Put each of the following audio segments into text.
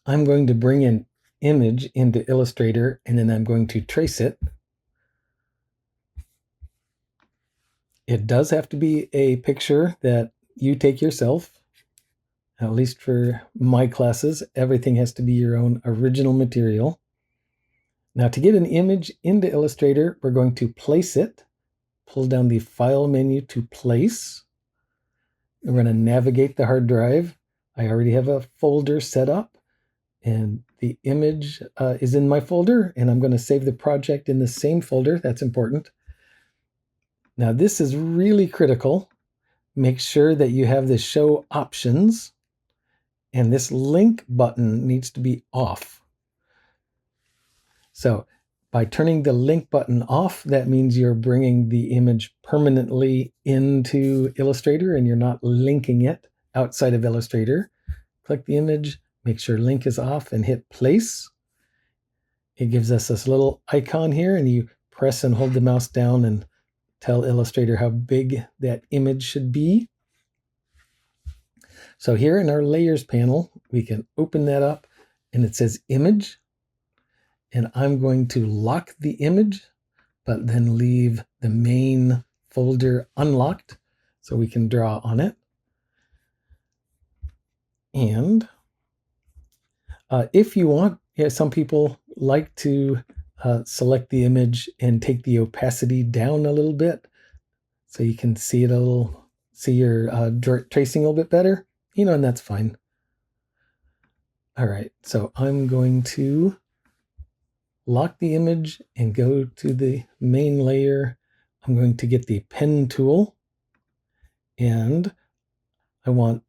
I'm going to bring an image into Illustrator, and then I'm going to trace it. It does have to be a picture that you take yourself. At least for my classes, everything has to be your own original material. Now, to get an image into Illustrator, we're going to place it. Pull down the File menu to Place. We're going to navigate the hard drive. I already have a folder set up, and the image is in my folder, and I'm going to save the project in the same folder. That's important. Now, this is really critical. Make sure that you have the Show Options, and this link button needs to be off. So by turning the link button off, that means you're bringing the image permanently into Illustrator and you're not linking it outside of Illustrator. Click the image, make sure link is off, and hit place. It gives us this little icon here, and you press and hold the mouse down and tell Illustrator how big that image should be. So here in our Layers panel, we can open that up, and it says Image. And I'm going to lock the image, but then leave the main folder unlocked so we can draw on it. And if you want, some people like to select the image and take the opacity down a little bit so you can see it a little, see your tracing a little bit better, and that's fine. All right, so I'm going to lock the image and go to the main layer. I'm going to get the pen tool, and I want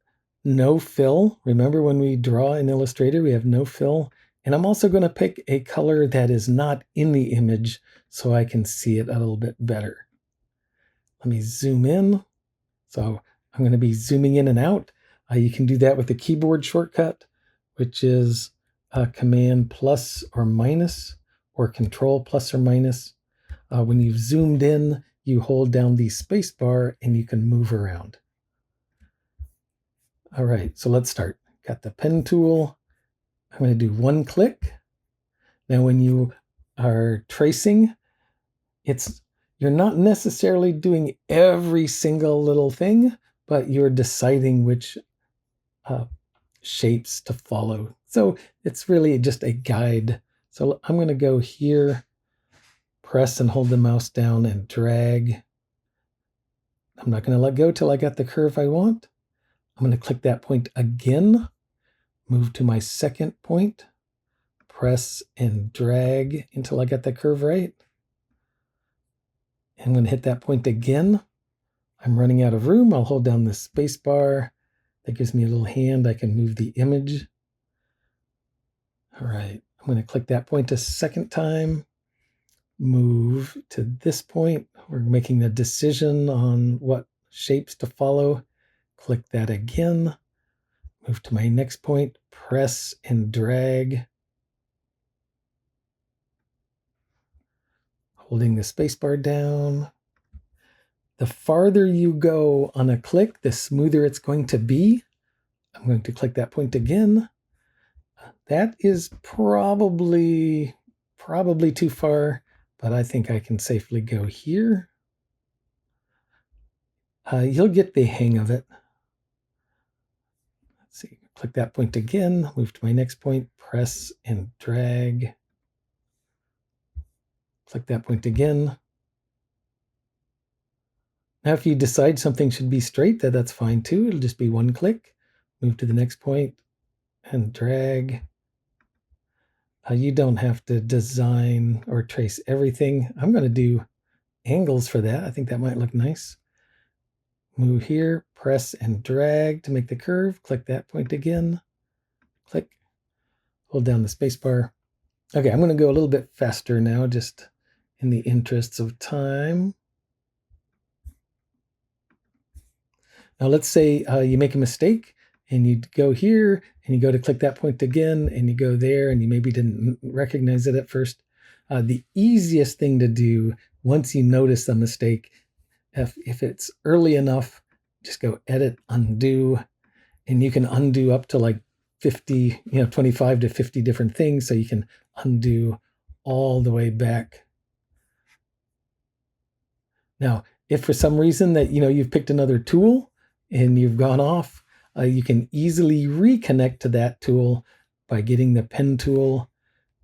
no fill. Remember, when we draw in Illustrator, we have no fill. And I'm also going to pick a color that is not in the image so I can see it a little bit better. Let me zoom in. So I'm going to be zooming in and out. You can do that with the keyboard shortcut, which is Command plus or minus, or Control plus or minus. When you've zoomed in, you hold down the space bar and you can move around. All right, so let's start. Got the pen tool. I'm going to do one click. Now, when you are tracing, you're not necessarily doing every single little thing, but you're deciding which shapes to follow. So it's really just a guide. So I'm going to go here, press and hold the mouse down and drag. I'm not going to let go till I got the curve I want. I'm going to click that point again, move to my second point, press and drag until I get the curve right. I'm going to hit that point again. I'm running out of room. I'll hold down the space bar. That gives me a little hand. I can move the image. All right, I'm going to click that point a second time, move to this point. We're making a decision on what shapes to follow. Click that again, move to my next point, press and drag, holding the spacebar down. The farther you go on a click, the smoother it's going to be. I'm going to click that point again. That is probably too far, but I think I can safely go here. You'll get the hang of it. Let's see, click that point again, move to my next point, press and drag. Click that point again. Now, if you decide something should be straight, that's fine too. It'll just be one click. Move to the next point and drag. You don't have to design or trace everything. I'm going to do angles for that. I think that might look nice. Move here, press and drag to make the curve. Click that point again. Click. Hold down the space bar. Okay, I'm going to go a little bit faster now, just in the interests of time. Now, let's say you make a mistake and you go here and you go to click that point again and you go there and you maybe didn't recognize it at first. The easiest thing to do once you notice the mistake, if it's early enough, just go edit, undo, and you can undo up to like 50, 25 to 50 different things, so you can undo all the way back. Now, if for some reason that you've picked another tool and you've gone off, you can easily reconnect to that tool by getting the pen tool,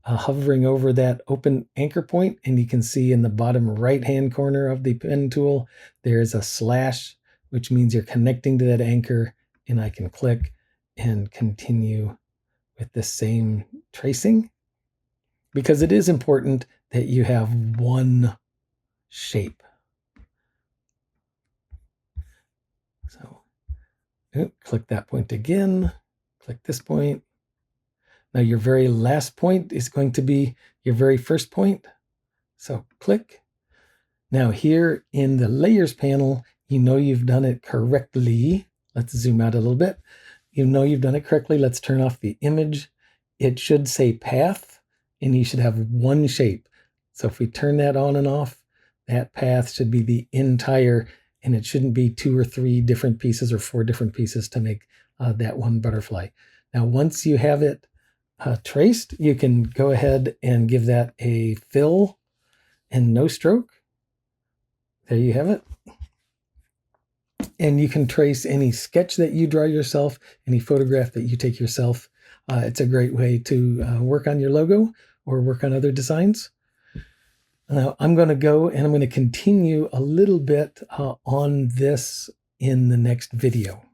hovering over that open anchor point, and you can see in the bottom right hand corner of the pen tool there's a slash, which means you're connecting to that anchor, and I can click and continue with the same tracing, because it is important that you have one shape. So click that point again, click this point. Now your very last point is going to be your very first point. So click. Now here in the layers panel, you've done it correctly. Let's zoom out a little bit. You've done it correctly. Let's turn off the image. It should say path, and you should have one shape. So if we turn that on and off, that path should be the entire, and it shouldn't be 2 or 3 different pieces or 4 different pieces to make that one butterfly. Now, once you have it traced, you can go ahead and give that a fill and no stroke. There you have it. And you can trace any sketch that you draw yourself, any photograph that you take yourself. It's a great way to work on your logo or work on other designs. Now I'm going to go and I'm going to continue a little bit on this in the next video.